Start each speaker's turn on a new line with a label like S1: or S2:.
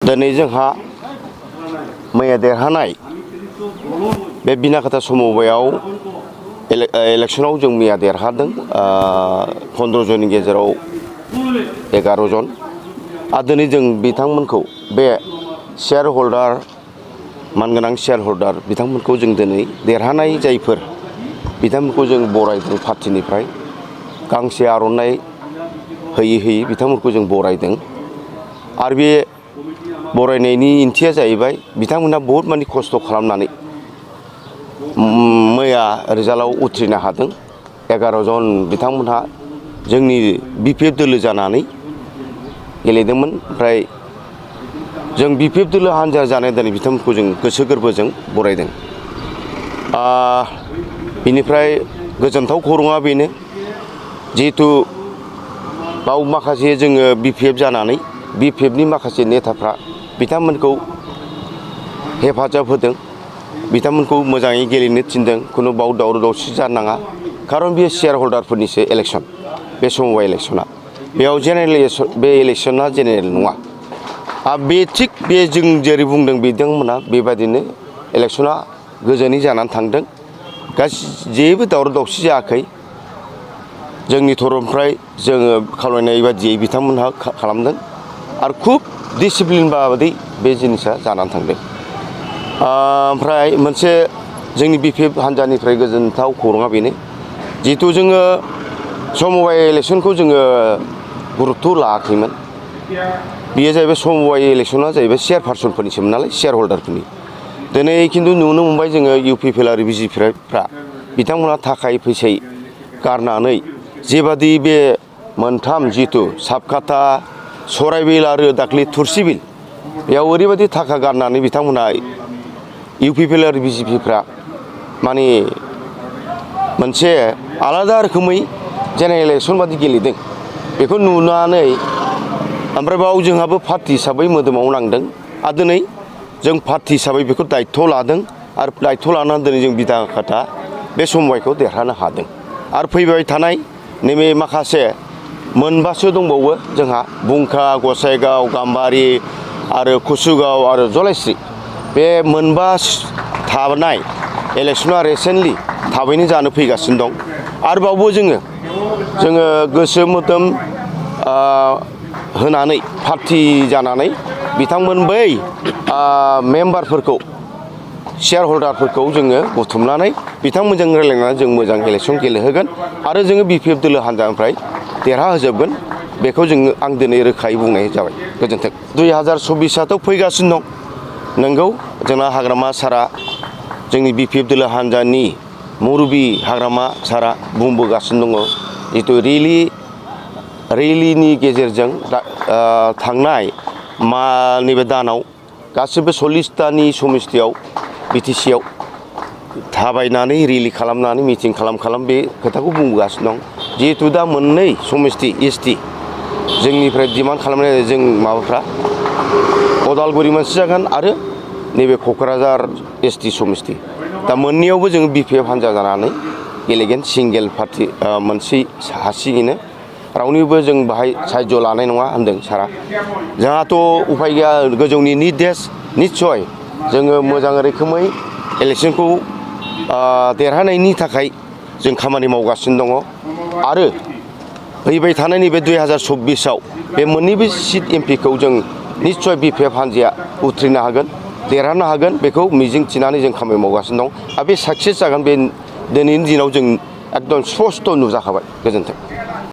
S1: दिनै जोंहा मैया देरहानाय बे बिनाकाता समबायाव इलेक्शनाव जों मैया देरहादों 15 जननि गेजेराव 11 जन आरो दिनै जों बिथांमोनखौ बे शेयार हल्डार मानगोनां शेयार हल्डार बिथांमोनखौ जों दिनै देरहानाय जायफोर बिथांमोनखौ जों बरायदों पार्टिनिफ्राय गांसे आर'नाइ होयै होयै बिथांमोनखौ जों बरायदों आरो बे बरायनायनि ओंथिया जाहैबाय बिथांमोनहा बहुत मानि खस्थ' खालामनानै मैया रिजाल्टआव उथ्रिनो हादों 11 जन बिथांमोनहा जोंनि बिपिएफ दोलो जानानै गेलेदोंमोन ओमफ्राय जों बिपिएफ दोलो हान्जा जानाय दिनै बिथांमोनखौ जों गोसो गोरबोजों बरायदों बिनिफ्राय गोजोनथाव खौराङा बेनो जिहेतु बाव माखासे जोङो बिपिएफ जानानै बिपिएफनि माखासे नेताफ्रा बिथांमोनखौ हेफाजाब होदों बिथांमोनखौ मोजाङै गेलेनो थिनदों खुनु बाव दावराव दावसि जानाङा खारन बेयो शेयार हल्डारफोरनिसो इलेक्सन बे समबाय इलेक्सना बेयाव बे इलेक्सना जेनेरेल नङा आरो बे थिग बे जों जेरै बुंदों बिथांमोना बेबादिनो इलेक्सना गोजोनै जानानै थांदों जेबो दावराव दावसि जायाखै जोंनि तरफनिफ्राय जोङो खावलायनाय बादियै बिथांमोनहा खालामदों आरो खुब डिसिप्लिन बायदि बे जिनिसा जानानै थांदों ओमफ्राय मोनसे जोंनि बिपिएफ हान्जानिफ्राय गोजोनथाव खौराङा बेनो जिहेतु जोङो समबाय इलेक्सनखौ जोङो गुरुत्थ' लायाखैमोन बेयो जाहैबाय समबाय इलेक्सना जाहैबाय शेयार पार्सनफोरनिसोमोन नालाय शेयार हल्डारफोरनि दिनै खिन्थु नुनो मोनबाय जोङो इउपिपिएल आरो बिजेपिफ्रा बिथांमोनहा थाखा फैसा गारनानै जेबादि बे मोनथाम जितु साबकाता सराइबिल आरो दाख्लै थुरसिबिल बेयाव ओरैबायदि थाखा गारनानै बिथांमोनहा इउपिपिएल आरो बिजेपिफ्रा माने मोनसे आलादा रोखोमै जेनेरेल इलेक्सन बादि गेलेदों बेखौ नुनानै ओमफ्राय बाव जोंहाबो पार्टि हिसाबै मोदोमाव नांदों आरो दिनै जों पार्टि हिसाबै बेखौ दायथ' लादों आरो दायथ' लानानै दिनै जों बिनाकाता बे समबायखौ देरहानो हादों आरो फैबाय थानाय नैबे माखासे मोनबासो दंबावो जोंहा बुंखा गसाइगाव गाम्बारि आरो कुसुगाव आरो जलाइस्रि बे मोनबा थानाय इलेक्सना रिसेन्टलि थाबैनो जानो फैगासिनो दं आरोबावबो जोङो गोसो मोदोम होनानै पार्टि जानानै बिथांमोन बै मेम्बारफोरखौ शेयार हल्डारफोरखौ जोङो बुथुमनानै बिथांमोनजों रायज्लायनानै जों मोजां इलेक्सन गेलेहोगोन आरो जोङो बिपिएफ दोलो हान्जानिफ्राय देरहाहोजोबगोन बेखौ जोङो आं दिनै रोखायै बुंनाय जाबाय गोजोन्थों 2024आथ' फैगासिनो दं नंगौ जोंना हाग्रामा सारा जोंनि बिपिएफ दोलो हान्जानि मुरबि हाग्रामा सारा बुंबोगासिनो दङ जितु रेलिनि गेजेरजों थांनाय नैबे दानाव गासिबो 40तानि समिस्थियाव बिटिसिआव थाबायनानै रेलि खालामनानै मिटिं खालाम बे खोथाखौ बुंबोगासिनो दं जिहेतु दा मोननै समिस्ति एसटि जोंनिफ्राय डिमान्ड खालामनाय जों माबाफ्रा उदालगुरि मोनसे जागोन आरो नैबे क'क्राझार एसटि समिस्ति दा मोननैयावबो जोङो बिपिएफ हान्जा जानानै गेलेगोन सिंगेल पार्टि मोनसे हारसिङैनो रावनिबो जों बाहाय साहाय्य लानाय नङा होनदों सारा जोंहाथ' उफाय गैया गोजौनि निर्देश निस्सय जोङो मोजां रोखोमै इलेक्सनखौ देरहानायनि थाखाय जों खामानि मावगासिनो दङ आरो फैबाय थानाय नैबे 2024आव बे मोननैबो सिट एमपिखौ जों निस्सय बिपिएफ हान्जाया उथ्रिनो हागोन देरहानो हागोन बेखौ मिजिं थिनानै जों खामानि मावगासिनो दं आरो बे साक्सेस जागोन बे दिनैनि दिनाव जों एकदम स्पस्ट नुजाखाबाय गोजोन्थों।